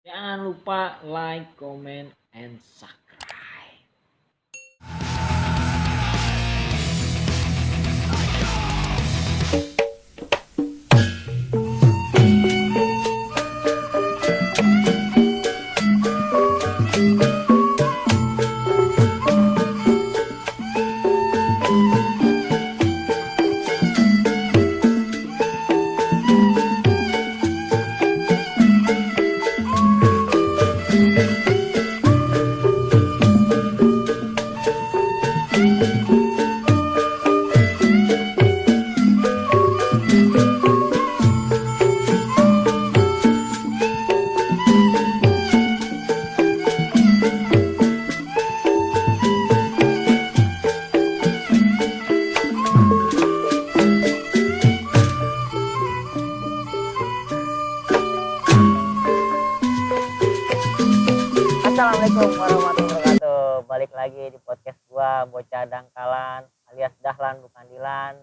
Jangan lupa like, comment, and subscribe. Assalamualaikum warahmatullahi wabarakatuh. Balik lagi di podcast gua Bocah Dangkalan alias Dahlan bukan Dilan.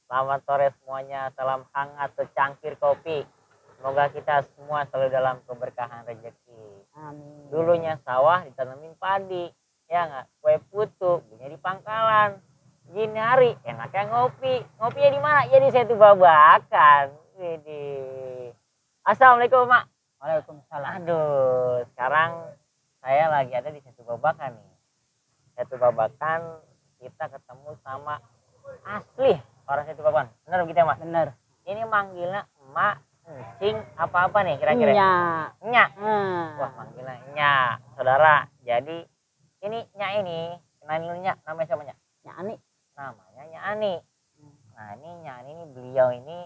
Selamat sore semuanya. Salam hangat secangkir kopi. Semoga kita semua selalu dalam keberkahan rezeki. Amin. Dulunya sawah ditanemin padi, ya nggak? Kue putu punya di pangkalan. Gini hari enaknya ngopi. Ngopinya di mana? Ya di Setu Babakan. Widih. Assalamualaikum, Mak. Waalaikumsalam. Aduh, sekarang saya lagi ada di Setu Babakan nih. Setu Babakan kita ketemu sama asli orang Setu Babakan. Bener begitu ya, Mak? Bener. Ini manggilnya emak, encing, apa-apa nih kira-kira? Nyak. Nyak. Nah. Wah, manggilnya Nyak. Saudara, jadi ini Nyak ini, kenalin dulu Nyak, namanya siapa Nyak? Nyak Ani. Namanya Nyak Ani. Nah, ini Nyak Ani ini beliau ini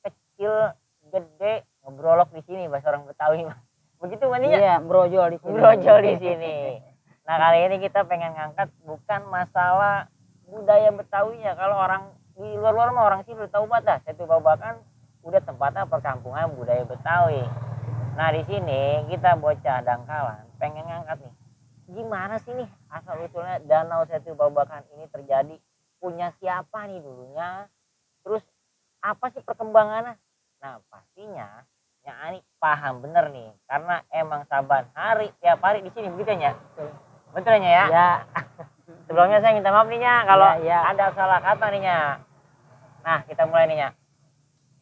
kecil, gede, ngebrolok di sini bahasa orang Betawi. Begitu Mbak Nia? Iya, brojol di sini. Brojol di sini. Nah, kali ini kita pengen ngangkat bukan masalah budaya Betawinya. Kalau orang di luar-luar mah orang sini udah tahu banget dah. Setu Babakan udah tempatnya perkampungan budaya Betawi. Nah, di sini kita bocah Dangkalan pengen ngangkat nih. Gimana sih nih asal usulnya Danau Setu Babakan ini terjadi? Punya siapa nih dulunya? Terus apa sih perkembangannya? Nah, pastinya Nyak Ani paham bener nih, karena emang saban hari tiap hari di sini begitu ya? Betul ya? Ya. Sebelumnya saya minta maaf nih Nyak kalau Ya. ada salah kata nih Nyak. Nah, kita mulai nih Nyak.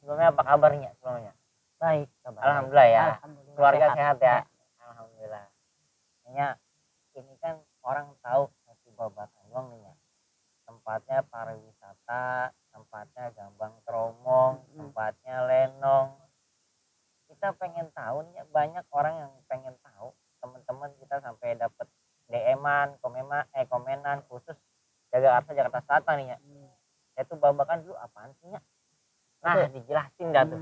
Sebelumnya apa kabarnya sebelumnya? Baik. Kabar. Alhamdulillah ya. Alhamdulillah. Keluarga sehat ya. Alhamdulillah. Nyak, ini kan orang tahu Setu Babakan doang nih Nyak. Tempatnya pariwisata, tempatnya Gambang Kromong, tempatnya Lenong. Kita pengen tahu nih, banyak orang yang pengen tahu, teman-teman kita sampai dapat DM-an, komenan khusus Jakarta Selatan nih ya. Itu Babakan dulu apaan sih ya? Nah, dijelasin dah tuh.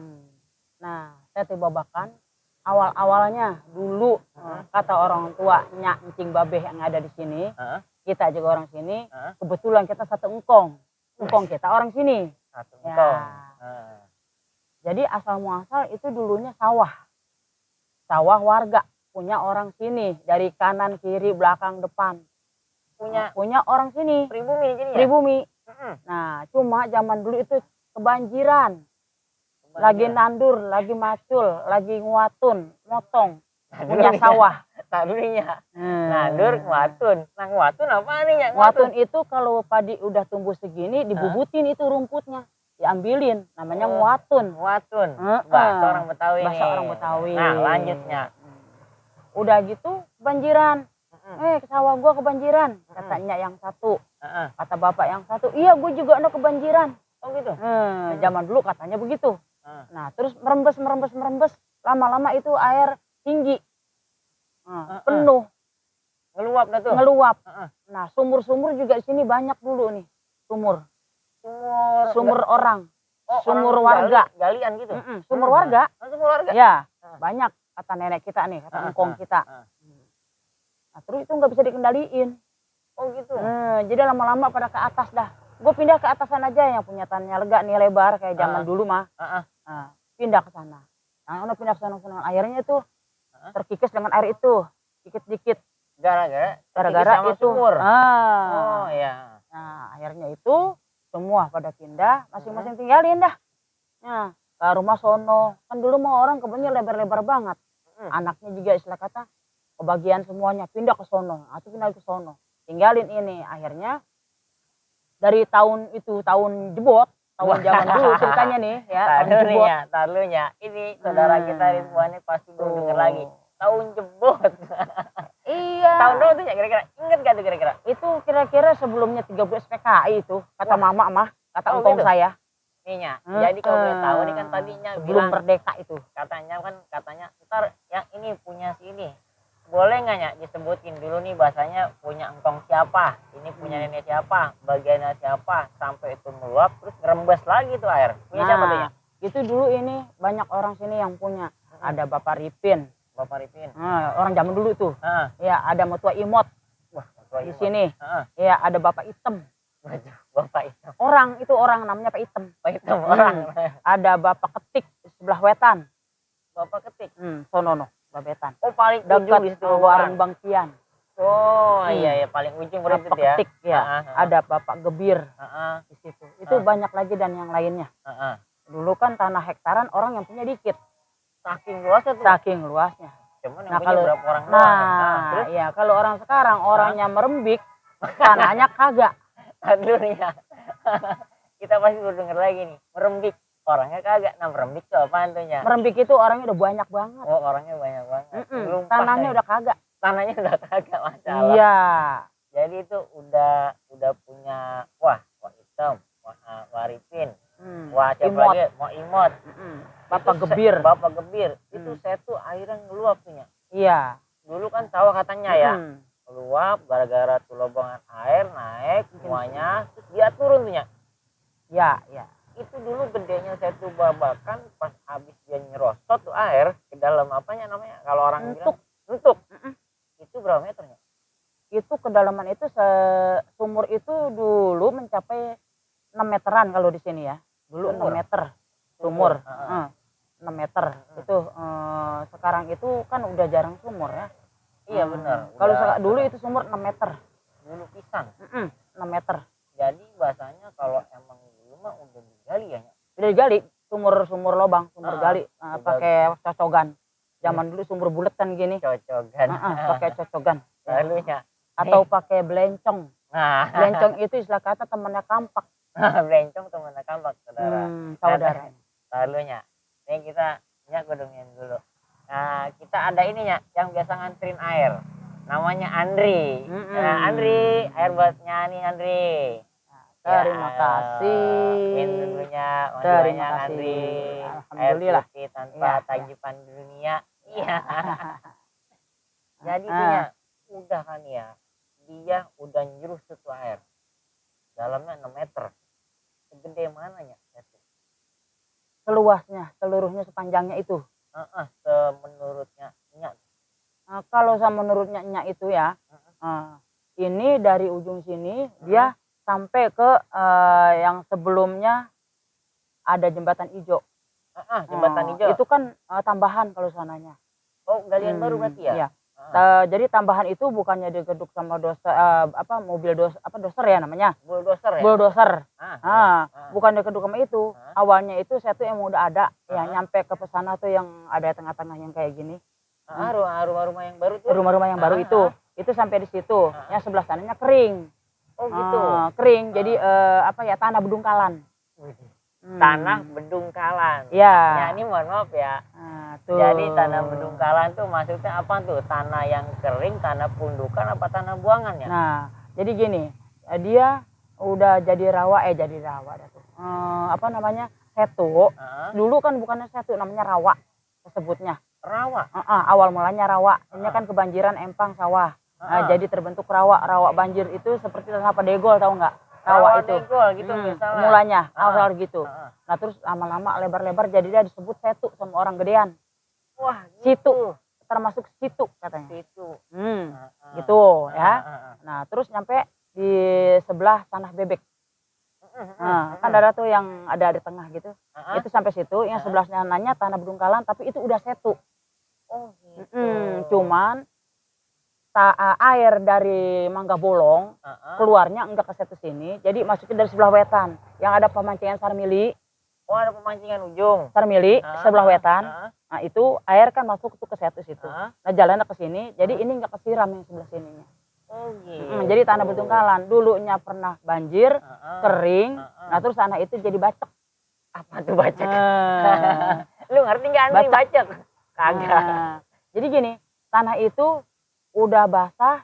Nah, Setu Babakan awal-awalnya dulu kata orang tua Nyak Encing Babeh yang ada di sini. Kita juga orang sini. Kebetulan kita satu engkong. Engkong kita orang sini. Satu Ya. engkong. Jadi asal muasal itu dulunya sawah. Sawah warga punya orang sini dari kanan, kiri, belakang, depan. Punya orang sini. Pribumi jadi ya? Pribumi. Nah, cuma zaman dulu itu kebanjiran. Lagi nandur, lagi macul, lagi nguatun, motong. Punya sawah. Tak dulunya. Nandur, nguatun. Nah, nguatun apa nih ya? Nguatun itu kalau padi udah tumbuh segini, dibubutin itu rumputnya. Diambilin, namanya nguatun. Nguatun. Bahasa orang Betawi Bahasa nih. orang Betawi. Nah, lanjutnya. Udah gitu kebanjiran. Sawah gua kebanjiran. Katanya yang satu. Kata bapak yang satu, iya gue juga ada kebanjiran. Oh gitu? Zaman dulu katanya begitu. Nah terus merembes. Lama-lama itu air tinggi. Penuh. Ngeluap dah tuh? Ngeluap. Nah sumur-sumur juga di sini banyak dulu nih. Sumur orang. Oh, sumur orang warga. Galian gitu? Sumur warga. Sumur warga? Ya banyak kata nenek kita nih, kata engkong kita. Nah terus itu nggak bisa dikendaliin. Oh gitu? Jadi lama-lama pada ke atas dah. Gue pindah ke atasan aja yang punya tanahnya lega nih lebar kayak zaman dulu mah. Pindah ke sana. Nah udah pindah ke sana. Akhirnya tuh terkikis dengan air itu. Dikit-dikit. Gara-gara itu. Sumur? Oh iya. Nah akhirnya itu semua pada pindah. Masing-masing tinggalin dah. Nah ke rumah sono. Kan dulu mah orang kebunnya lebar-lebar banget. Anaknya juga istilah kata kebagian semuanya pindah ke sono, atau pindah ke sono. Tinggalin ini. Akhirnya dari tahun itu tahun jebot, tahun zaman dulu ceritanya nih ya, tahun jebot. Talunya. Ini saudara kita Ridwan ini pasti belum denger lagi. Tahun jebot. Iya. Tahun berapa tuh ya kira-kira? Ingat gak tuh kira-kira? Itu kira-kira sebelumnya 30 SPKI itu, kata mama mah, kata engkong gitu? saya. Ininya. Jadi kalau boleh tahu ini kan tadinya sebelum bilang merdeka itu. Katanya ntar yang ini punya si ini. Boleh nggak ya disebutin dulu nih bahasanya punya engkong siapa, ini punya nenek siapa, bagiannya siapa, sampai itu meluap terus ngerembes lagi tuh air. Punya siapa tuh ya? Itu dulu ini banyak orang sini yang punya. Ada Bapak Ripin. Bapak Ripin. Orang zaman dulu tuh. Ya, ada Mertua Imot. Wah, di sini. Ya, ada Bapak Item. Bapak Item. Orang namanya Pak Item. Pak Item orang. Ada Bapak Ketik di sebelah wetan. Bapak Ketik. Sono Babetan. Oh, paling ujung di situ warung Bangkian. Oh, iya paling ujung berarti Bapak ya. Ketik ya. Ada Bapak Gebir di situ. Itu banyak lagi dan yang lainnya. Dulu kan tanah hektaran orang yang punya dikit. Saking luasnya tuh. Saking luasnya. Cuman yang punya berapa orang doang. Ya kalau orang sekarang orangnya merembik, tanahnya kagak. Aduh nih ya. Kita pasti baru denger lagi nih. Merembik. Orangnya kagak. Nah merembik tuh apaan tuh ya? Merembik itu orangnya udah banyak banget. Oh orangnya banyak banget. Tanahnya udah kagak. Tanahnya udah kagak masalah. Iya. Jadi itu udah punya wah Hitam, wah Ripin. Wah siapa lagi? Mau Imot. Bapak Gebir. Bapak Gebir. Itu setu airnya ngeluap tuh ya. Iya. Dulu kan sawah katanya ya. Meluap gara-gara tuh lubungan air naik semuanya terus dia turun tuh ya. Ya. Itu dulu gedenya setu Babakan pas habis dia nyerosot tuh air ke dalam apanya namanya kalau orang bilang entuk. Itu berapa meternya? Itu kedalaman itu sumur itu dulu mencapai 6 meteran kalau di sini ya. Dulu 6 meter sumur. 6 meter. Itu sekarang itu kan udah jarang sumur ya. Iya benar. Kalau dulu itu sumur 6 meter. Dulu pisang. 6 meter. Jadi bahasanya kalau emang dulu mah udah digali ya. Udah digali sumur lobang, sumur gali pakai cocogan. Zaman dulu sumur buletan gini. Cocogan. Pakai cocogan. Lalunya. Atau pakai belencong. Nah. Belencong itu istilah kata temannya kampak. Belencong temannya kampak, saudara. Saudara. Lalunya. Ini kita godongin dulu. Nah, kita ada ininya yang biasa nganterin air. Namanya Andri. Nah, Andri, air buat nyanyi Andri. Terima kasih. Dulunya Terima kasih. Andri. Alhamdulillah. Air putih tanpa tajipan dunia. Iya. Jadi dia udah kan ya. Dia udah nyuruh tuh air. Dalamnya 6 meter. Segede mananya? Seluasnya, seluruhnya sepanjangnya itu. Semenurutnya Nyak. Kalau menurutnya Nyak itu ya, ini dari ujung sini dia sampai ke yang sebelumnya ada jembatan hijau. Jembatan hijau. Itu kan tambahan kalau sananya. Oh, galian baru berarti ya? Iya. Jadi tambahan itu bukannya digeduk sama mobil doser ya namanya. Bulldozer ya? Bulldozer. Bukan digeduk sama itu. Awalnya itu satu yang udah ada, yang nyampe ke pesana tuh yang ada tengah-tengah yang kayak gini. Rumah-rumah yang baru tuh. Rumah-rumah yang baru itu sampai di situ. Yang sebelah sananya kering. Oh gitu. Kering. Jadi tanah bedungkalan. Tanah bedungkalan. Iya. Ya ini mohon maaf ya. Jadi tanah bedungkalan tuh maksudnya apa tuh? Tanah yang kering, tanah pundukan apa tanah buangan ya? Nah, jadi gini, dia udah jadi rawa dah tuh. Setu. Dulu kan bukannya setu, namanya rawa tersebutnya. Rawa. Awal mulanya rawa. Ini kan kebanjiran empang sawah. Jadi terbentuk rawa. Rawa banjir itu seperti tanah pedegol, tahu nggak? Rawa itu. Pedegol gitu misalnya. Mulanya awal gitu. Nah terus lama-lama lebar-lebar jadi dia disebut setu sama orang gedean. Wah, situ. Termasuk situ katanya. Situ. Gitu ya. Nah terus nyampe di sebelah tanah bebek. Kan ada tuh yang ada di tengah gitu. Itu sampai situ. Yang sebelahnya nanya tanah bedungkalan, tapi itu udah setu. Oh gitu. Cuman air dari Mangga Bolong keluarnya enggak ke setu sini. Jadi masuknya dari sebelah wetan. Yang ada pemancingan Sarmili. Oh, ada pemancingan ujung. Sarmili sebelah wetan. Nah, itu air kan masuk tuh ke setu situ. Heeh. Nah, jalannya ke sini, jadi ini nggak kesiram yang sebelah sininya. Oh gitu. Jadi tanah bertungkalan. Dulunya pernah banjir, Heeh. kering, Heeh. nah terus tanah itu jadi bacek. Apa tuh bacek? Nah, Lu ngerti nggak Andri bacek? Kagak. jadi gini, tanah itu udah basah,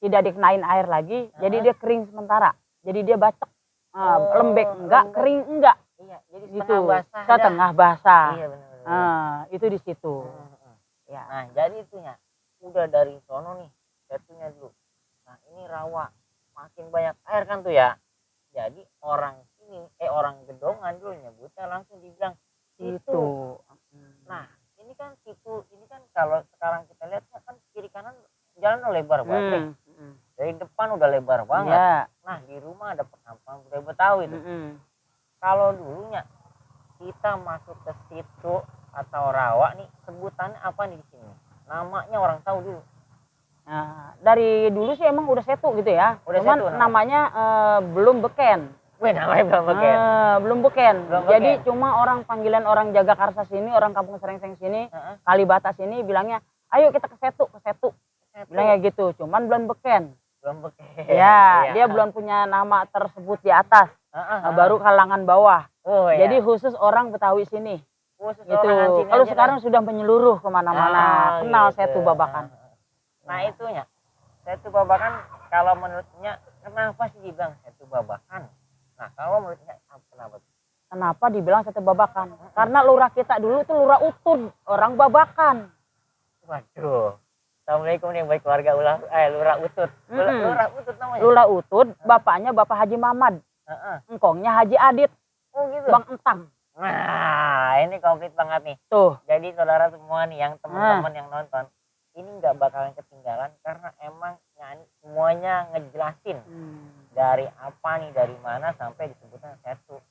tidak dikenain air lagi, jadi dia kering sementara. Jadi dia bacek. Oh, lembek enggak, lembek. kering enggak. Iya, jadi Gitu. setengah basah. Setengah basah. Iya benar. Itu di situ. Ya. Nah, jadi itunya udah dari sono nih, setunya dulu. Nah, ini rawa makin banyak air kan tuh ya. Jadi orang sini orang Gedongan dulu nyebutnya langsung dibilang situ. Itu. Nah, ini kan situ, ini kan kalau sekarang kita lihat kan kiri kanan jalan udah lebar banget. Dari depan udah lebar banget. Ya. Nah, di rumah ada perkampungan budaya Betawi itu. Kalau dulunya kita masuk ke situ atau rawa nih, sebutannya apa nih di sini? Namanya orang tahu dulu. Nah, dari dulu sih emang udah setu gitu ya. Udah Cuman setu, namanya belum beken. Wih, namanya belum beken. Belum beken. Belum Jadi beken. cuma orang panggilan orang Jagakarsa sini, orang Kampung Serengseng sini, Heeh. Kalibata sini bilangnya, ayo kita ke setu, ke setu. Bilangnya gitu, cuman belum beken. Belum beken. Ya, Iya. dia belum punya nama tersebut di atas. Heeh. Baru kalangan bawah. Oh, iya. Jadi khusus orang Betawi sini. khusus Gitu. orang sini Kalau aja sekarang dah. sudah menyeluruh kemana-mana. Kenal gitu. setu Babakan. Nah, itunya. Setu Babakan kalau menurutnya kenapa sih dibilang setu Babakan? Nah, kalau menurutnya kenapa? Kenapa dibilang setu Babakan? Karena lurah kita dulu itu lurah Utud, orang Babakan. Waduh. Assalamualaikum nih buat keluarga Lurah Utut. Lurah Utut namanya. Lurah Utud, bapaknya Bapak Haji Mamad. Engkongnya Haji Adit. Oh gitu. Bang Entang. Nah, ini komplit banget nih. Tuh. Jadi saudara semua nih yang teman-teman yang nonton, ini nggak bakalan ketinggalan karena emang nyanyi semuanya ngejelasin dari apa nih, dari mana sampai disebutnya setu.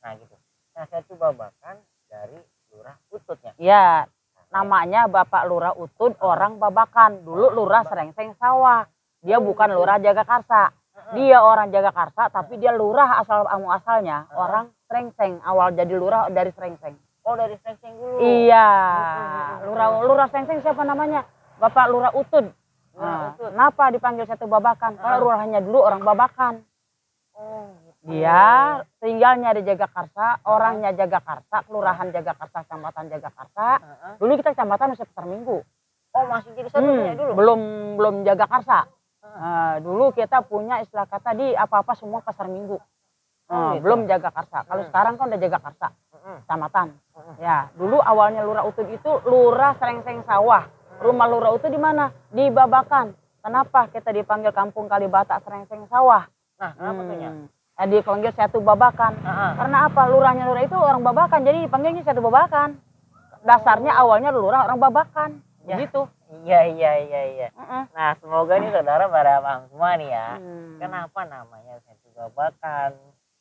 Nah gitu. Nah, setu Babakan dari Lurah Ututnya. Ya, namanya Bapak Lurah Utud orang Babakan. Dulu Lurah Serengseng Sawah. Dia bukan Lurah Jagakarsa. Dia orang Jagakarsa tapi dia lurah asalnya orang Serengseng. Awal jadi lurah dari Serengseng. Oh, dari Serengseng dulu. Iya. Lurah Serengseng siapa namanya? Bapak Lurah Utud. Kenapa dipanggil Setu Babakan? Kalau lurahnya dulu orang Babakan. Oh, gitu. Dia tinggalnya di Jagakarsa, orangnya Jagakarsa, kelurahan Jagakarsa, kecamatan Jagakarsa. Dulu kita kecamatan masih Pasar Minggu. Oh, masih jadi satunya dulu. Belum Jagakarsa. Dulu kita punya istilah kata di apa-apa semua Pasar Minggu. Gitu. Belum Jagakarsa. Kalau sekarang kan udah Jagakarsa. Kecamatan. Ya, dulu awalnya Lurah Utud itu Lurah Serengseng Sawah. Rumah Lurah Utud di mana? Di Babakan. Kenapa kita dipanggil Kampung Kalibata Serengseng Sawah? Nah, kenapa tuh ya? Dipanggil Setu Babakan. Karena apa? Lurahnya Lurah itu orang Babakan, jadi dipanggilnya Setu Babakan. Dasarnya awalnya lurah orang Babakan. Begitu. Iya. Nah, semoga nih saudara pada paham semua nih ya. Kenapa namanya Setu Babakan?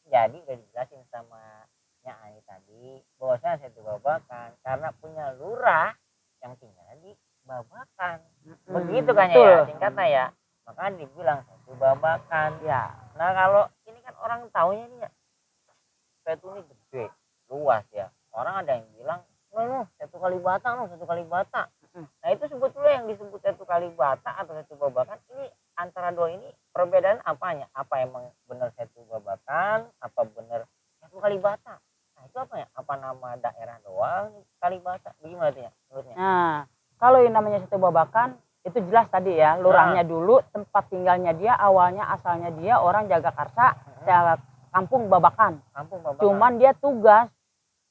Jadi udah dijelasin sama Nya Ani tadi bahwasanya Setu Babakan karena punya lurah yang tinggal di Babakan. Begitu kan ya singkatnya ya. Makanya dibilang Setu Babakan. Ya. Nah, kalau ini kan orang taunya nih ya, setu ini gede, luas ya. Orang ada yang bilang, Setu Kalibata, Setu Kalibata. Nah, itu sebetulnya yang disebut Setu Kalibata atau Setu Babakan ini antara dua ini perbedaan apanya? Apa emang benar Setu Babakan? Apa benar Setu Kalibata? Nah, itu apa ya? Apa nama daerah doang Kalibata? Bagaimana tuh ya menurutnya? Nah, kalau yang namanya Setu Babakan itu jelas tadi ya, lurahnya dulu, tempat tinggalnya dia, awalnya asalnya dia orang Jagakarsa, Kampung Babakan. Kampung Babakan. Cuman dia tugas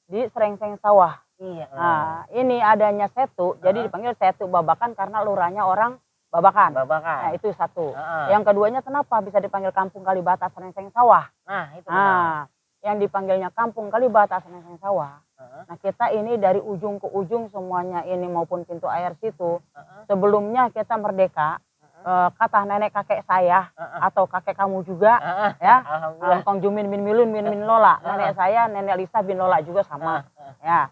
di Serengseng Sawah. Iya. Nah, ini adanya setu, jadi dipanggil Setu Babakan karena lurahnya orang Babakan. Babakan. Nah, itu satu. Yang keduanya kenapa bisa dipanggil Kampung Kalibata Serengseng Sawah? Nah, itu yang dipanggilnya Kampung Kalibata Serengseng Sawah. Nah, kita ini dari ujung ke ujung semuanya ini maupun pintu air situ. Sebelumnya kita merdeka, kata nenek kakek saya atau kakek kamu juga, ya. Kong Jumin bin Milun bin Lola. Nenek saya, nenek Lisa bin Lola juga sama. Ya.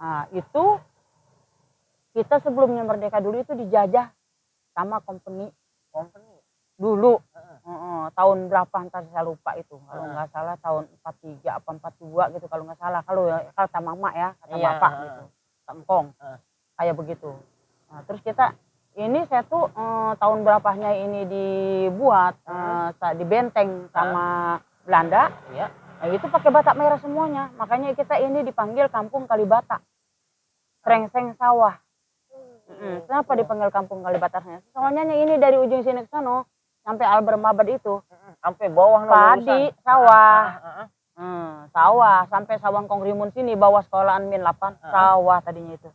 Nah, itu kita sebelumnya merdeka dulu itu dijajah sama company dulu. tahun berapa entar saya lupa itu. Kalau nggak salah tahun 43 apa 42 gitu kalau nggak salah. Kalau kata mama ya, kata bapak gitu. Kata engkong. Kayak begitu. Nah, terus kita ini saya tuh tahun berapanya ini dibuat di benteng sama Belanda. Iya. Nah, itu pakai batak merah semuanya. Makanya kita ini dipanggil Kampung Kalibata. Srengseng sawah. Kenapa dipanggil Kampung Kalibatasnya? Soalnya ini dari ujung sini ke sana sampai Albert Mabad itu. Sampai bawah Padi, sawah. Sawah sampai Sawang Kong Rimun sini bawah sekolahan Min 8 sawah tadinya itu.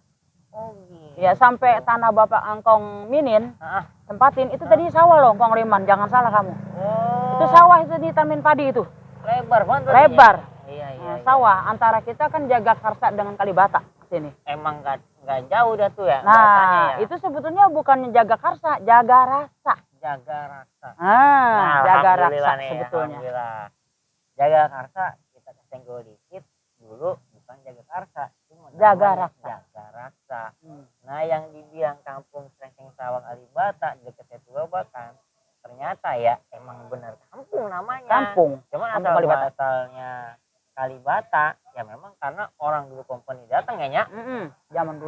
Oh gitu. Ya sampai tanah Bapak Angkong Minin tempatin itu tadi sawah loh Kong Riman, jangan salah kamu. Itu sawah itu di Tamin Padi itu. Lebar banget. Lebar. Iya. Sawah antara kita kan Jagakarsa dengan Kalibata sini. Emang nggak jauh dah tuh ya. Nah, ya. itu sebetulnya bukan Jagakarsa, Jaga Rasa. Jaga rasa. Jaga Rasa nih, sebetulnya. Alhamdulillah. Jagakarsa kita kesenggol dikit dulu bukan Jagakarsa, cuma Jaga Rasa. Jaga Rasa. Nah, yang dibilang Kampung Srengseng Sawang Kalibata dekat Setu Babakan, ternyata ya emang benar kampung namanya. Kampung. Cuman Kampung Kalibata. asalnya Kalibata ya memang karena orang dulu company datang ya, Zaman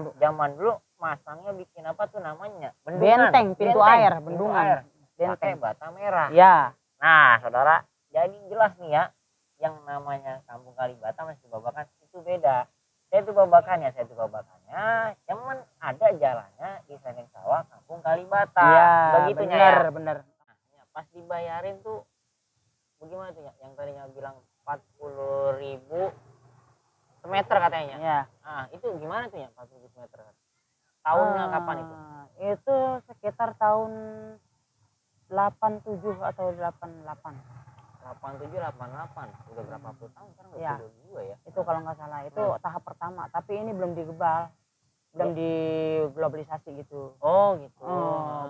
dulu masangnya bikin apa tuh namanya? Bendungan. Benteng, pintu air, bendungan. Pakai Benteng. bata merah. Ya. Nah, saudara, jadi jelas nih ya, yang namanya Kampung Kalibata masih Babakan itu beda. Setu Babakannya, cuman ada jalannya di Srengseng Sawah Kampung Kalibata. Iya, Begitunya bener. Nah, pas dibayarin tuh bagaimana tuh ya? Yang tadinya bilang 40.000 semeter katanya. Iya. Nah, itu gimana tuh ya 40.000 semeter? Tahunnya kapan itu? Itu sekitar tahun 87 atau 88. 87, 88. Udah berapa puluh tahun sekarang? Udah Ya. 22 ya. Itu kalau nggak salah itu tahap pertama, tapi ini belum digebal. Belum diglobalisasi gitu. Oh, gitu.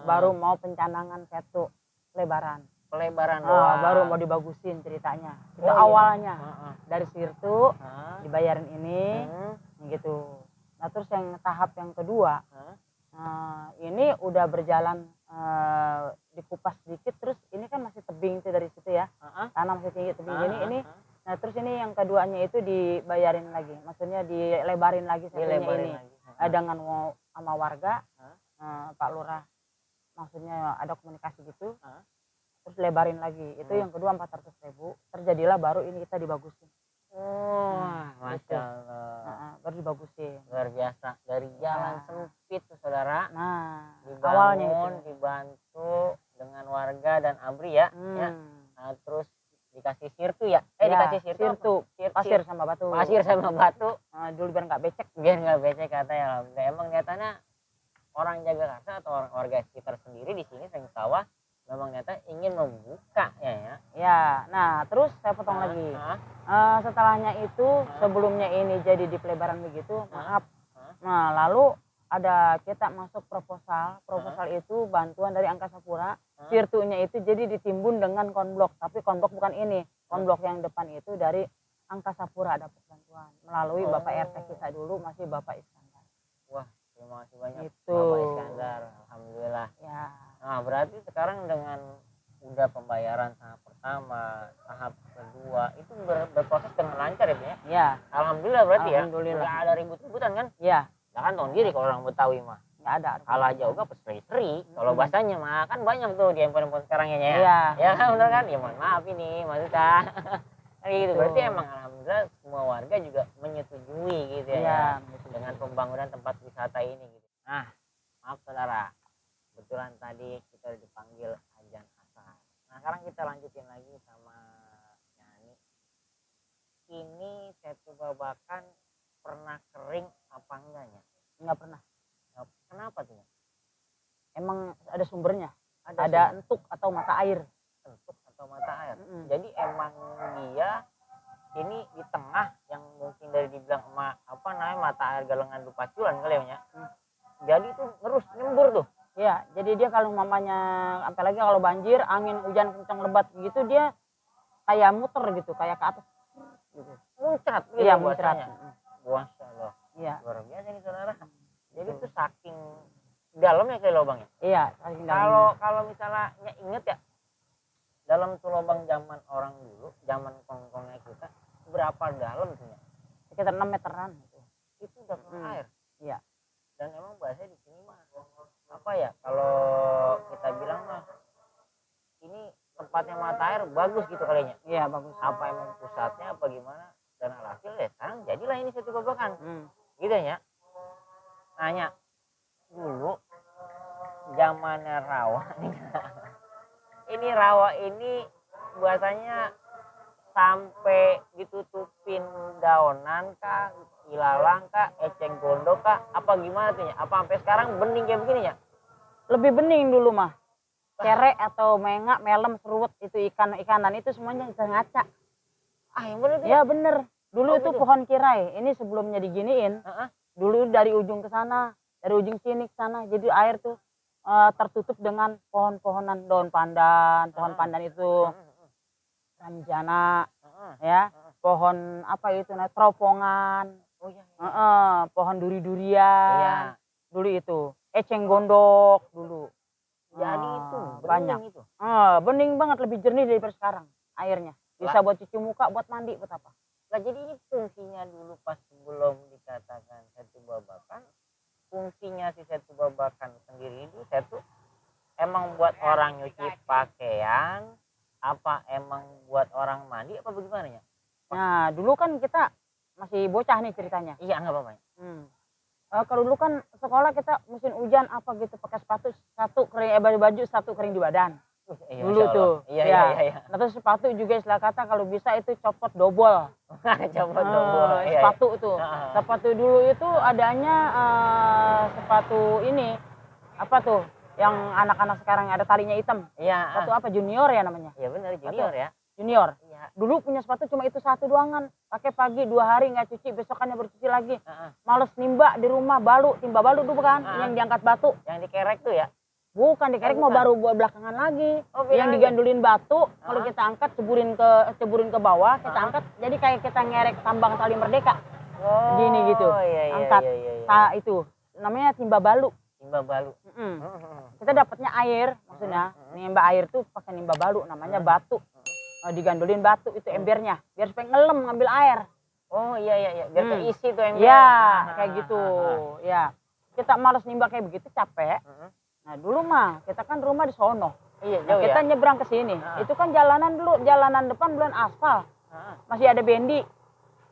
Baru mau pencanangan setu lebaran. Pelebaran doang. Baru mau dibagusin ceritanya. Itu iya. awalnya. Dari Sirtu dibayarin ini gitu. Nah, terus yang tahap yang kedua ini udah berjalan dikupas sedikit, terus ini kan masih tebing itu dari situ ya. Tanah masih tinggi tebing ini. Nah, terus ini yang keduanya itu dibayarin lagi. Maksudnya dilebarin lagi setunya ini. Dengan sama warga Pak Lurah. Maksudnya ada komunikasi gitu. Terus lebarin lagi. Itu yang kedua 400.000. Terjadilah baru ini kita dibagusin. Masya Allah. Baru dibagusin. Luar biasa. Dari jalan sempit tuh saudara. Nah, Dibangun, awalnya itu. dibantu dengan warga dan ABRI ya. Nah, terus dikasih sirtu ya. Dikasih sirtu. Pasir sama batu. Pasir sama batu. Dulu biar nggak becek. Biar nggak becek katanya. Emang nyatanya orang Jagakarsa atau orang warga sekitar sendiri di sini Srengseng Sawah memang nyata ingin membuka ya. Ya, nah terus saya potong lagi. Setelahnya itu sebelumnya ini jadi di pelebaran begitu, maaf. Nah, lalu ada kita masuk proposal itu bantuan dari Angkasa Pura. Sirtunya itu jadi ditimbun dengan konblok, tapi konblok bukan ini. Konblok yang depan itu dari Angkasa Pura dapat bantuan melalui Bapak RT kita dulu masih Bapak Iskandar. Wah, terima kasih banyak itu. Bapak Iskandar, alhamdulillah. Ya. Nah, berarti sekarang dengan udah pembayaran tahap pertama, tahap kedua itu berproses dengan lancar ya? Ya. Alhamdulillah berarti Alhamdulillah. ya. Nggak ada ribut-ributan kan? Ya. Ya kan tahu diri kalau orang Betawi mah. Nggak ada. Kalah juga peseri-seri. Kalau bahasanya mah kan banyak tuh di handphone sekarang ya. Iya. Ya kan benar kan? Ya mohon maaf ini maksudnya. Kan gitu. Berarti emang alhamdulillah semua warga juga menyetujui gitu ya. Dengan pembangunan tempat wisata ini gitu. Nah, maaf saudara. Kebetulan tadi kita udah dipanggil azan asar. Nah, sekarang kita lanjutin lagi sama nyanyi. Ini Setu Babakan pernah kering apa enggaknya? Enggak pernah. Kenapa tuh? Emang ada sumbernya. Ada entuk atau mata air. Entuk atau mata air. Jadi emang dia ini di tengah yang mungkin dari dibilang apa namanya mata air galengan Dupaculan kali ya. Jadi tuh ngerus nyembur tuh. Iya, jadi dia kalau mamanya apalagi kalau banjir, angin, hujan kencang lebat gitu dia kayak muter gitu, kayak ke atas gitu. Muncrat gitu. Iya, muncrat. Masya Allah. Iya. Luar biasa nih saudara. Jadi itu saking dalamnya kayak lubangnya. Iya, saking dalamnya. Kalau misalnya inget ya dalam tuh lubang zaman orang dulu, zaman kongkongnya kita, berapa dalam tuh ya? Sekitar 6 meteran gitu. Itu udah kena air. Iya. Dan emang bahasanya di sini mah apa ya, kalau kita bilang mah ini tempatnya mata air bagus gitu kalinya. Iya, bagus. Apa emang pusatnya apa gimana, dan alhasil ya sekarang jadilah ini Setu Babakan. Gitu ya. Nanya dulu zamannya rawa ini rawa ini biasanya sampai ditutupin daunan kah, ilalang kah, eceng gondok kah, apa gimana tuh ya? Apa sampai sekarang bening kayak begini ya? Lebih bening dulu mah. Cere atau menga, melem, serut itu ikan-ikanan itu semuanya bisa ngaca. Ah, yang bener tuh ya? Ya bener. Dulu itu gitu. pohon kirai. Ini sebelumnya diginiin. Dulu dari ujung ke sana, dari ujung sini ke sana. Jadi air tuh tertutup dengan pohon-pohonan, daun pandan, pohon pandan itu ranjana, ya, pohon apa itu, teropongan, Oh iya. pohon duri-durian, Iya. dulu itu, eceng gondok dulu. Jadi itu banyak. bening itu. Bening banget, lebih jernih daripada sekarang airnya. Bisa buat cuci muka, buat mandi, buat apa? Nah jadi ini fungsinya dulu pas sebelum dikatakan Setu Babakan, fungsinya si Setu Babakan sendiri itu Setu emang buat orang nyuci pakaian, apa emang buat orang mandi, apa bagaimana ya? Nah dulu kan kita masih bocah nih ceritanya. Iya, nggak apa-apa. Kalau dulu kan sekolah kita musim hujan apa gitu pakai sepatu satu kering, baju satu kering di badan. Iya, Dulu tuh. Iya. Nah, terus sepatu juga istilah kata kalau bisa itu copot double. Copot double. Sepatu tuh. Sepatu dulu itu adanya sepatu ini apa tuh? Yang anak-anak sekarang ada talinya hitam. Iya. Sepatu apa, junior ya namanya? Iya benar, junior ya. Junior. Iya. Dulu punya sepatu cuma itu satu doangan. Pakai pagi 2 hari nggak cuci, besokannya baru cuci lagi. Males nimba di rumah, timba balu dulu kan, yang diangkat batu. Yang dikerek tuh ya? Bukan dikerek, mau baru buat belakangan lagi. Yang digandulin batu, kalau kita angkat ceburin ke bawah, kita angkat jadi kayak kita ngerek tambang Tali Merdeka. Gini gitu. Angkat. Itu namanya timba balu. Timba balu. Kita dapatnya air, maksudnya nimba air tuh pakai nimba balu, namanya batu. Digandulin batu itu embernya, biar supaya ngelem ngambil air. Oh iya, biar keisi tuh ember. Iya, kayak gitu. Ya, kita males nimba kayak begitu, capek. Nah dulu mah kita kan rumah di sono. Iya, Nah, kita nyebrang ke sini. Itu kan jalanan dulu, jalanan depan belum aspal. Masih ada bendi.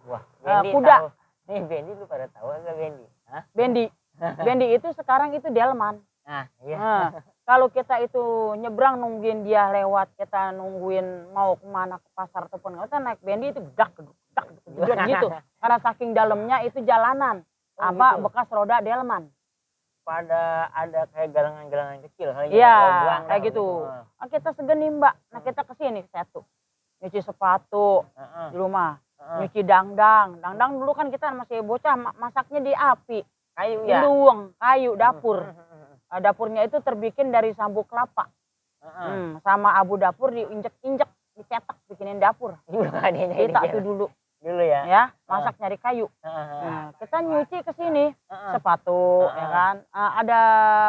Wah, bendi kuda. Tahu. Nih bendi lu pada tahu enggak bendi? Bendi. Bendi itu sekarang itu delman. Iya. Kalau kita itu nyebrang nungguin dia lewat, kita nungguin mau kemana ke pasar ataupun kita naik bendi itu dak gitu. Karena saking dalamnya itu jalanan. Apa gitu. Bekas roda delman. Pada ada kayak galangan-galangan kecil kali. Iya, kayak gitu. Nah, kita segeni Mbak. Nah kita kesini ke Setu. Nyuci sepatu di rumah. Nyuci dangdang. Dangdang dulu kan kita masih bocah, masaknya di api. Kayu ya? Induang, kayu, dapur. Dapurnya itu terbikin dari sambu kelapa. Sama abu dapur diinjek-injek, dicetak bikinin dapur. Kita tuh dulu. Dulu ya? Ya, masak nyari kayu. Nah, kita nyuci ke sini sepatu, ya kan. Ada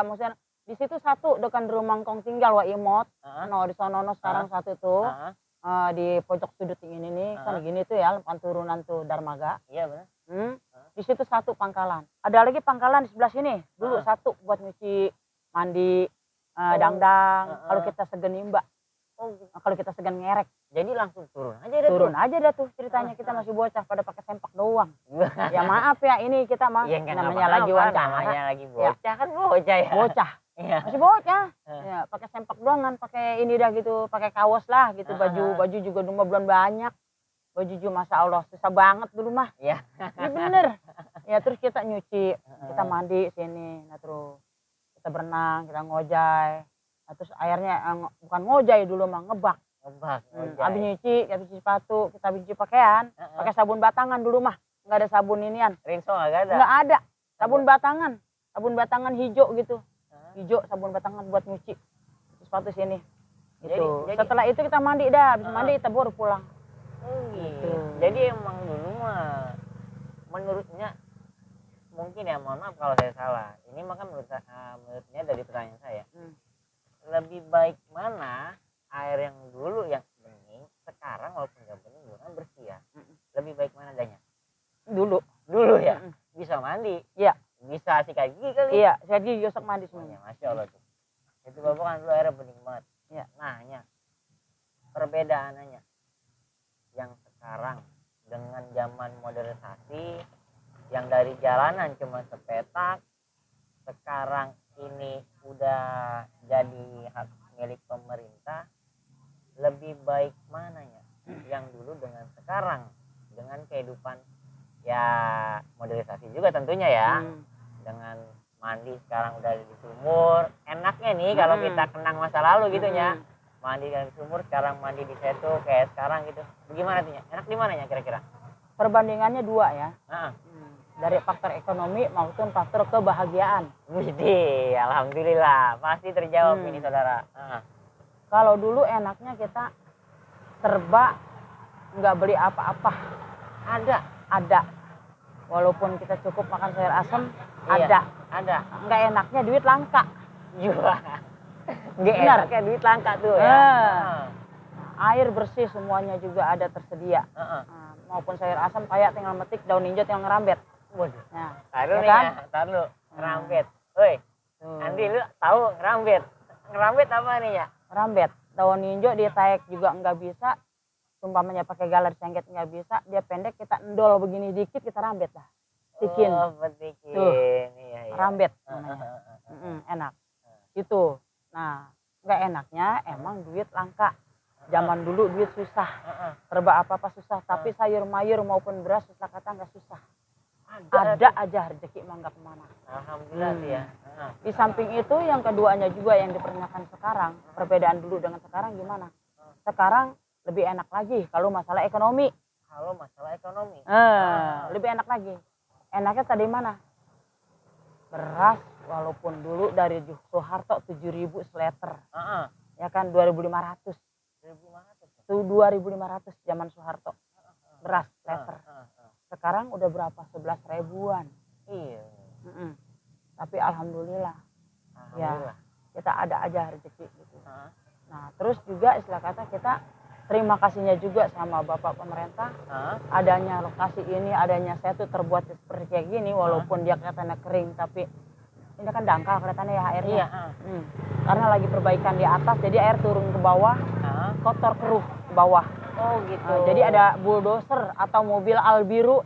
maksudnya di situ satu dekat rumah kong tinggal wa imot. No di sono sekarang satu tuh. Di pojok sudut ini nih, kan gini tuh ya, turunan tuh Darmaga. Iya benar. Di situ satu pangkalan. Ada lagi pangkalan di sebelah sini. Dulu satu buat nyuci, mandi, dangdang. Kalau kita segeni Mbak. Kalau kita segan ngerek. Jadi langsung turun aja dah tuh ceritanya, kita masih bocah pada pakai sempak doang. Ya maaf ya, ini kita mah namanya lagi wawancara. Namanya lagi bocah kan bocah ya. Bocah. Masih bocah. Ya, pakai sempak doangan, pakai ini dah gitu, pakai kaos lah gitu, baju juga dulu belum banyak. Baju juga Masya Allah susah banget dulu mah. Iya. Ini bener. Ya terus kita nyuci, kita mandi sini, nah terus kita berenang, kita ngojay. Nah, terus airnya bukan ngojay dulu mah, ngebak. Habis nyuci sepatu, kita cuci pakaian, pakai sabun batangan dulu mah. Enggak ada sabun inian. Rinso enggak ada? Enggak ada. Sabun batangan hijau gitu. Hijau sabun batangan buat nyuci sepatu sini. Gitu. Setelah itu kita mandi dah, habis mandi kita baru pulang. Gitu. Jadi emang dulu mah menurutnya mungkin ya, mohon maaf kalau saya salah. Ini mah kan menurutnya dari pertanyaan saya. Lebih baik mana air yang dulu yang bening, sekarang walaupun nggak bening juga bersih ya. Lebih baik mana adanya? Dulu. Dulu ya. Bisa mandi. Iya. Bisa sikat gigi kali. Iya, sikat gigi, gosok mandi semuanya. Masya Allah tuh. Itu bapak kan dulu airnya bening banget. Iya. Nah, perbedaannya yang sekarang dengan zaman modernisasi yang dari jalanan cuma sepetak, sekarang ini udah jadi hak milik pemerintah, lebih baik mananya? Yang dulu dengan sekarang, dengan kehidupan ya modernisasi juga tentunya ya, dengan mandi sekarang udah di sumur, enaknya nih kalau kita kenang masa lalu gitu ya, mandi di sumur sekarang mandi di setu kayak sekarang gitu, bagaimana tuh ya? Enak di mananya kira-kira? Perbandingannya dua ya. Dari faktor ekonomi maupun faktor kebahagiaan. Widih, alhamdulillah pasti terjawab ini saudara. Kalau dulu enaknya kita serba nggak beli apa-apa. Ada. Walaupun kita cukup makan sayur asem, Iya, ada. Nggak enaknya duit langka. Juga. Nggak enaknya duit langka tuh ya. Air bersih semuanya juga ada tersedia. Maupun sayur asem kayak tinggal metik daun ninja tinggal ngerambet. Waduh. Nah, taruh ya nih kan? ya, taruh ngerambet. Woi, Andi lu tahu ngerambet? Ngerambet apa nih ya? Ngerambet. Daun ninja ditaek juga nggak bisa. Umpamanya pakai galer sengket nggak bisa. Dia pendek kita endol begini dikit kita rambet lah. Tikin. Oh, petikin. Tuh. Iya. Rambet namanya. Enak. Itu. Nah, nggak enaknya emang duit langka. Zaman dulu duit susah. Serba apa-apa susah. Tapi sayur mayur maupun beras susah kata nggak susah. Ada aja rezeki mah nggak kemana. Alhamdulillah sih ya. Di samping itu yang keduanya juga yang dipertanyakan sekarang, perbedaan dulu dengan sekarang gimana? Sekarang lebih enak lagi kalau masalah ekonomi. Lebih enak lagi. Enaknya tadi mana? Beras walaupun dulu dari Soeharto 7.000 seliter. Ya kan 2.500. 2.500 zaman Soeharto. Beras liter. Sekarang udah berapa? 11 ribuan. Iya. Tapi alhamdulillah. Ya, kita ada aja rezeki gitu. Nah, terus juga istilah kata kita terima kasihnya juga sama Bapak pemerintah. Adanya lokasi ini, adanya setu terbuat seperti kayak gini walaupun dia kelihatannya kering tapi ini kan dangkal kelihatannya ya airnya. Iya. Karena lagi perbaikan di atas jadi air turun ke bawah, kotor keruh ke bawah. Oh gitu. Jadi ada bulldozer atau mobil albiru.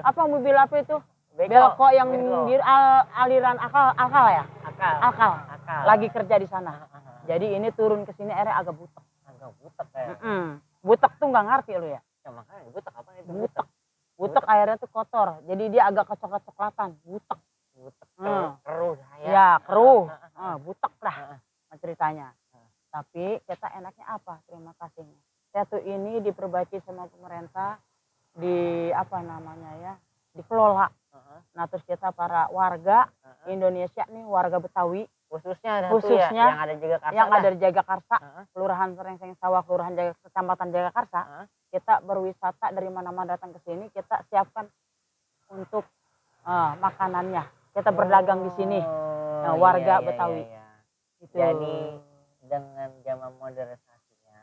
Apa mobil apa itu? Belko yang biru, aliran akal ya? Akal. Lagi kerja di sana. Jadi ini turun ke sini airnya agak butek. Butek tuh nggak ngerti lu ya? Ya makanya butek apa itu? Butek airnya tuh kotor. Jadi dia agak kecoklat-coklatan. Butek. Keruh ya. Keruh. Butek dah ceritanya. Tapi kita enaknya apa? Terima kasihnya. Setu ini diperbaiki sama pemerintah, dikelola. Nah terus kita para warga Indonesia nih, warga Betawi khususnya ya, yang ada di Jagakarsa, Kelurahan Serengseng Sawah, Kecamatan Jagakarsa, kita berwisata dari mana-mana datang ke sini, kita siapkan untuk makanannya. Kita berdagang di sini, warga Betawi. Itu. Jadi dengan zaman modernisasinya,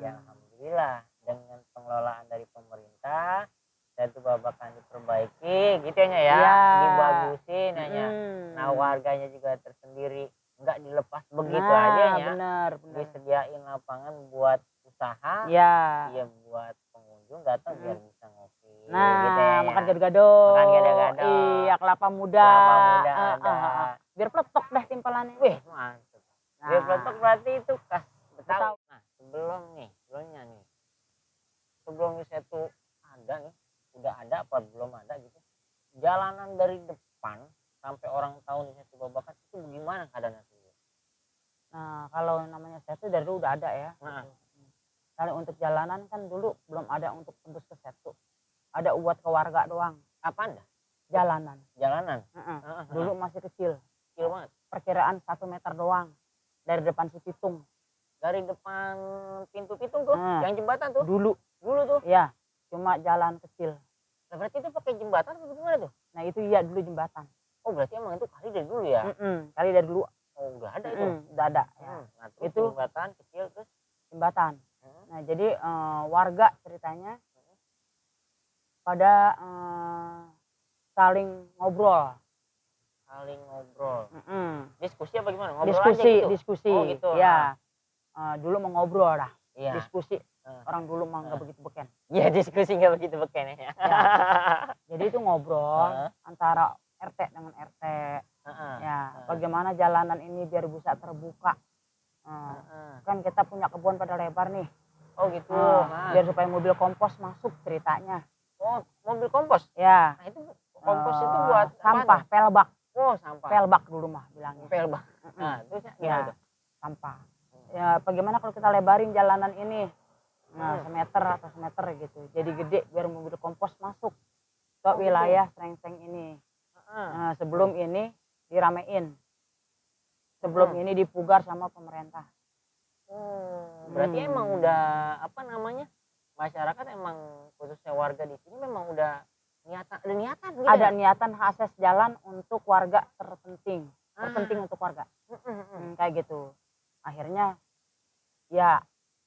ya alhamdulillah dengan pengelolaan dari pemerintah, Setu Babakan diperbaiki, gitu ya, dibagusin aja. Nah warganya juga tersendiri, nggak dilepas begitu aja ya. Bener. Disediain lapangan buat usaha, ya buat pengunjung datang biar bisa ngopi. Nah, gitu ya, makan gado-gado. Iya, kelapa muda. Ada. Biar peletok deh timpalannya. Wih, mantap. Biar peletok berarti itu khas Betawi. Nah, sebelum Setu ada nih, udah ada apa belum ada gitu. Jalanan dari depan sampai orang tahu nih Setu Babakan itu bagaimana keadaannya? Nah, kalau namanya Setu dari dulu udah ada ya. Kalau untuk jalanan kan dulu belum ada untuk tembus ke Setu. Ada buat ke warga doang. Apaan dah? Jalanan. Dulu Dulu masih kecil. kecil banget. Perkiraan 1 meter doang. Dari depan si Pitung. Dari depan pintu Pitung tuh, yang jembatan tuh. Dulu tuh. Ya, cuma jalan kecil. Nah, berarti itu pakai jembatan atau gimana tuh? Nah, itu iya dulu jembatan. Oh, berarti emang itu kali dari dulu ya? Kali dari dulu. Oh, udah ada itu. Udah ada. Ya. Nah, itu jembatan kecil warga ceritanya pada saling ngobrol. Saling ngobrol. Mm-mm. Diskusi apa gimana? Ngobrol aja gitu? Diskusi. Oh gitu. Ya. Dulu mau ngobrol dah. Iya. Diskusi. Orang dulu mah nggak begitu beken. Iya, diskusi nggak begitu beken ya. Ya. Jadi itu ngobrol antara RT dengan RT. Ya, bagaimana jalanan ini biar bisa terbuka. Kan kita punya kebun pada lebar nih. Oh gitu. Biar supaya mobil kompos masuk ceritanya. Oh, mobil kompos? Ya. Nah itu kompos itu buat sampah, pelbak. Oh, sampah. Pelbak dulu mah bilangnya. Pelbak. Nah, terusnya gimana tuh? Sampah. Ya, bagaimana kalau kita lebarin jalanan ini? Nah, semeter atau semeter gitu. Jadi gede biar mobil kompos masuk ke wilayah Srengseng ini. Nah, sebelum ini diramein. Sebelum ini dipugar sama pemerintah. Berarti emang udah apa namanya? Masyarakat emang khususnya warga di sini memang udah ada niatan gitu. Ada niatan akses jalan untuk warga terpenting. Terpenting untuk warga. Kayak gitu. Akhirnya ya.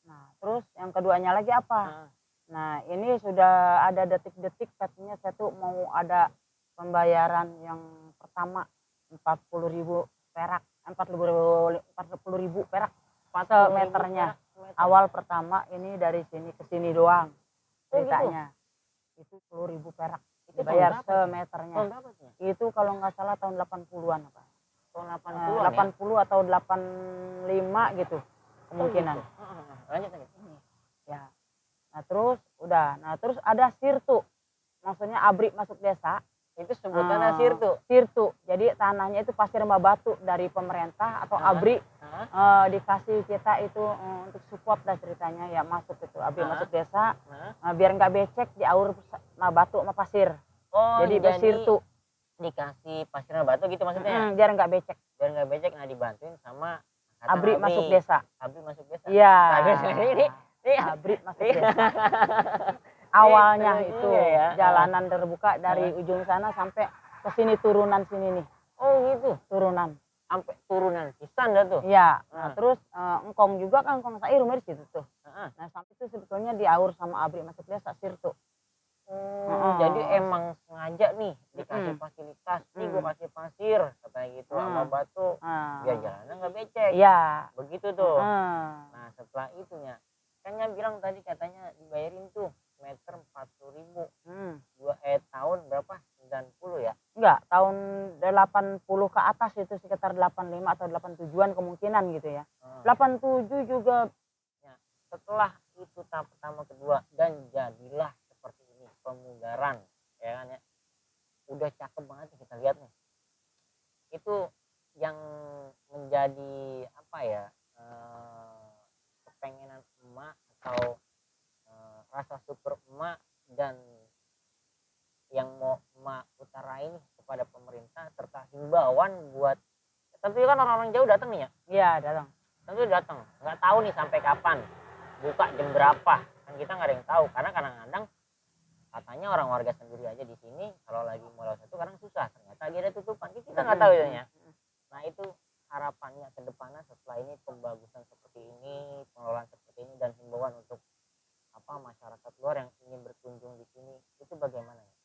Nah, terus yang keduanya lagi apa? Nah, ini sudah ada detik-detik katanya saya tuh mau ada pembayaran yang pertama 40.000 perak, 40.000 perak semeternya. Awal pertama ini dari sini ke sini doang ceritanya. Itu 10.000 perak dibayar semeternya. Itu kalau nggak salah tahun 80-an apa? Tahun 80-an 80 atau 85 gitu kemungkinan. Lanjut. Ya. Nah terus udah, terus ada sirtu, maksudnya abri masuk desa. Itu sebutannya sirtu. Sirtu, jadi tanahnya itu pasir sama batu dari pemerintah atau abri dikasih kita itu untuk support dah ceritanya ya masuk itu abri masuk desa biar nggak becek diaur sama batu sama pasir. Oh jadi bersirtu. Dikasih pasir sama batu gitu maksudnya? Biar nggak becek. Biar nggak becek, nah dibantuin sama abri masuk desa. Abri masuk desa. Iya. Ini abri masuk desa. Awalnya itu jalanan terbuka dari ujung sana sampai ke sini turunan sini nih. Oh gitu. Turunan. Sampai turunan pisan dah tuh. Iya. Nah, terus engkong juga kan engkong saya rumah di situ tuh. Nah, sampai itu sebetulnya diaur sama abri masuk desa sirtu. Jadi emang sengaja nih dikasih fasilitas, nih gue kasih pasir katanya gitu sama batu biar jalannya nggak becek. Iya. Begitu tuh. Nah setelah itunya kan yang bilang tadi katanya dibayarin tuh meter 40.000. Tahun berapa? 90 ya? Enggak, tahun 80 ke atas itu sekitar 85 atau 87-an kemungkinan gitu ya. 87 juga. Ya, setelah itu tahap pertama kedua dan jadilah seperti ini pemugaran ya kan ya. Udah cakep banget nih kita lihat nih. Itu yang menjadi apa ya? Kepengenan emak atau rasa syukur emak dan yang mau emak utarain kepada pemerintah serta himbauan buat tentu kan orang-orang jauh datang nih ya? Iya datang. Tentu datang, nggak tahu nih sampai kapan, buka jam berapa, kan kita nggak ada yang tahu karena kadang-kadang katanya orang warga sendiri aja di sini kalau lagi mulai satu kadang susah, ternyata dia ada tutupan, kita nggak tahu ya. Nah itu harapannya ke depannya setelah ini pembagusan seperti ini, pengelolaan seperti ini dan himbauan untuk apa masyarakat luar yang ingin berkunjung di sini itu bagaimana ya?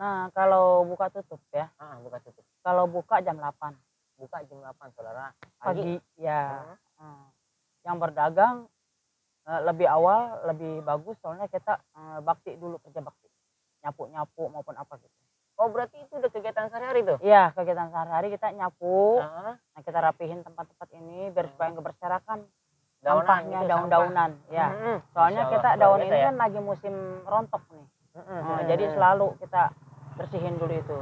Nah kalau buka tutup ya? Buka tutup. Kalau buka jam 8. Buka jam 8 saudara. Pagi ya. Yang berdagang lebih awal lebih bagus soalnya kita bakti dulu kerja bakti. Nyapu-nyapu maupun apa gitu. Oh berarti itu udah kegiatan sehari-hari tuh? Iya kegiatan sehari-hari kita nyapu. Nah kita rapihin tempat-tempat ini biar supaya nggak berserakan. Sampahnya gitu, daun-daunan ya. Soalnya kita daun ini kan lagi musim rontok nih. Jadi selalu kita bersihin dulu itu.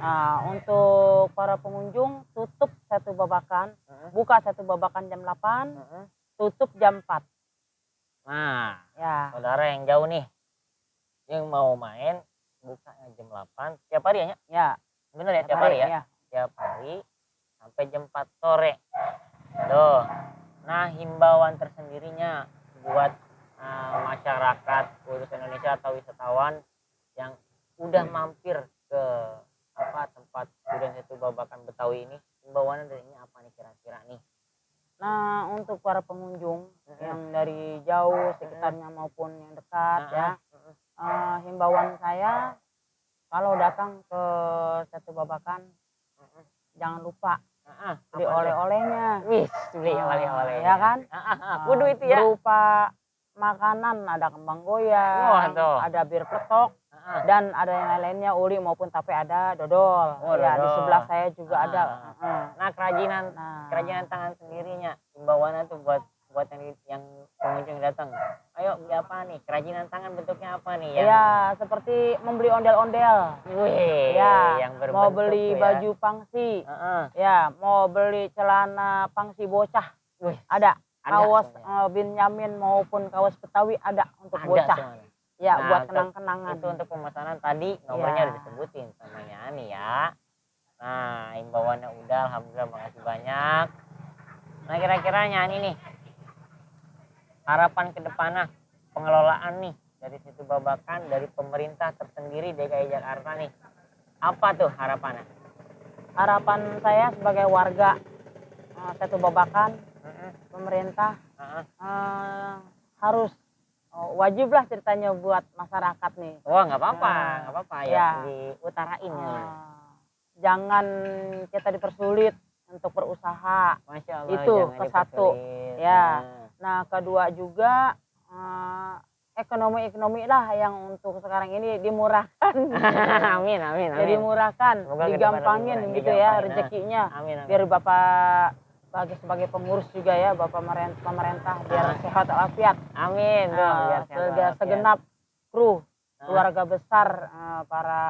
Nah untuk para pengunjung tutup satu babakan, buka satu babakan jam 8, tutup jam 4. Nah ya. Saudara yang jauh nih yang mau main bukanya jam 8 tiap hari ya? Ya bener ya tiap hari ya? Tiap hari sampai jam 4 sore. Tuh. Nah himbauan tersendirinya buat masyarakat khusus Indonesia atau wisatawan yang udah mampir ke tempat Durian Setu Babakan Betawi ini, himbauannya dari ini apa nih kira-kira nih Nah, untuk para pengunjung yang dari jauh sekitarnya maupun yang dekat ya, himbauan saya kalau datang ke Setu Babakan jangan lupa beli oleh-olehnya. Wis, beli Ah, oleh-oleh. ya kan? Kudu itu ya. Berupa makanan, ada kembang goyang, Wah, tuh. ada bir peletok, dan ada yang lain-lainnya uli maupun tape ada dodol. Oh, Ya, di dodol. sebelah saya juga ada. Nah, kerajinan Nah, kerajinan tangan sendirinya, himbauannya tuh buat yang pengunjung datang. Ayo beli apa nih? Kerajinan tangan bentuknya apa nih? ya seperti membeli ondel-ondel. Wih, Ya, yang berbentuk mau beli tuh ya. baju pangsi. Heeh. Ya, mau beli celana pangsi bocah. Wih, Ada. ada Kaos semuanya. Binyamin maupun kaos Betawi ada untuk Ada bocah. semuanya. Ya, Nah, buat untuk- kenang-kenangan. Itu untuk pemesanan tadi nomornya Ya. udah disebutin sama Yani ya. Nah, himbauannya udah, alhamdulillah, makasih banyak. Nah, kira-kira Yani nih, harapan ke depannya pengelolaan nih dari Situ Babakan, dari pemerintah tersendiri DKI Jakarta nih, apa tuh harapannya? Harapan saya sebagai warga Setu Babakan, pemerintah harus wajib lah ceritanya buat masyarakat nih. Wah, nggak apa-apa, nggak apa-apa ya, Ya. diutarain ya. Jangan kita dipersulit untuk berusaha. Masya Allah, Itu jangan ke satu. dipersulit. Ya. Nah, kedua juga ekonomi lah yang untuk sekarang ini dimurahkan. Amin, amin, amin. Jadi murahkan, Semoga ke depan digampangin lebih gitu digampangin. ya rezekinya. Amin, amin. Biar Bapak sebagai pengurus juga ya, Bapak pemerintah biar sehat walafiat. Amin. Biar sehat walafiat. Segenap kru keluarga besar para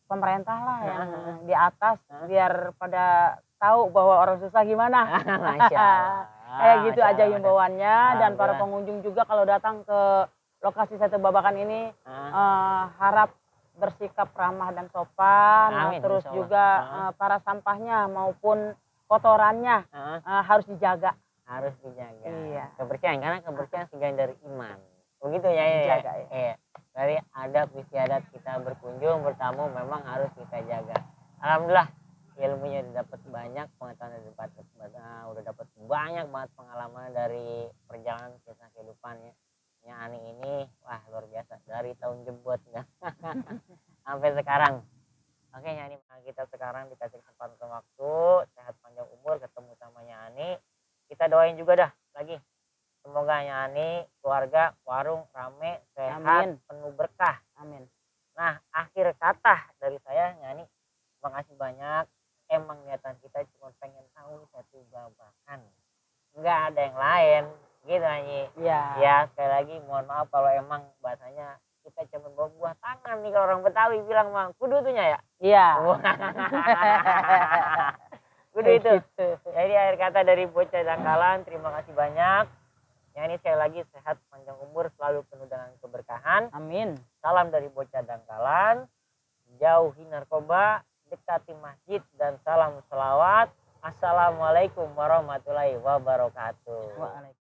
pemerintah lah yang di atas biar pada tahu bahwa orang susah gimana. Masya Allah. Kayak gitu Masya aja Allah. himbauannya, dan para Alhamdulillah. pengunjung juga kalau datang ke lokasi Setu Babakan ini harap bersikap ramah dan sopan. Amin, Terus insya Allah. juga para sampahnya maupun kotorannya harus dijaga. Harus dijaga. Iya. Kebersihan, karena kebersihan sebagian dari iman. Begitu ya, Dijaga, ya. Iya. Dari adab istiadat kita berkunjung bertamu memang harus kita jaga. Alhamdulillah, ilmunya udah dapat banyak, pengetahuan udah dapat banyak banget pengalaman dari perjalanan kisah kehidupannya. Ani ini wah luar biasa, dari tahun jebot ya sampai sekarang. Oke, Yani, kita sekarang dikasih kesempatan waktu, sehat panjang umur, ketemu sama Yani. Kita doain juga dah lagi, semoga Yani, keluarga, warung rame, sehat, Amin. penuh berkah. Amin. Nah, akhir kata dari saya, Yani, terima kasih banyak. Emang niatan kita cuma pengen tahu Setu Babakan, nggak ada yang lain gitu, Yani. Iya. Ya, sekali lagi mohon maaf kalau emang bahasanya kita cuma bawa buah tangan nih, kalau orang Betawi bilang mah kudu tuhnya ya. Iya. Kudu itu. Jadi akhir kata dari Bocah Dangkalan, terima kasih banyak. Yani, sekali lagi sehat panjang umur, selalu penuh dengan keberkahan. Amin. Salam dari Bocah Dangkalan. Jauhi narkoba, dekati masjid, dan salam selawat. Assalamualaikum warahmatullahi wabarakatuh. Waalaikumsalam.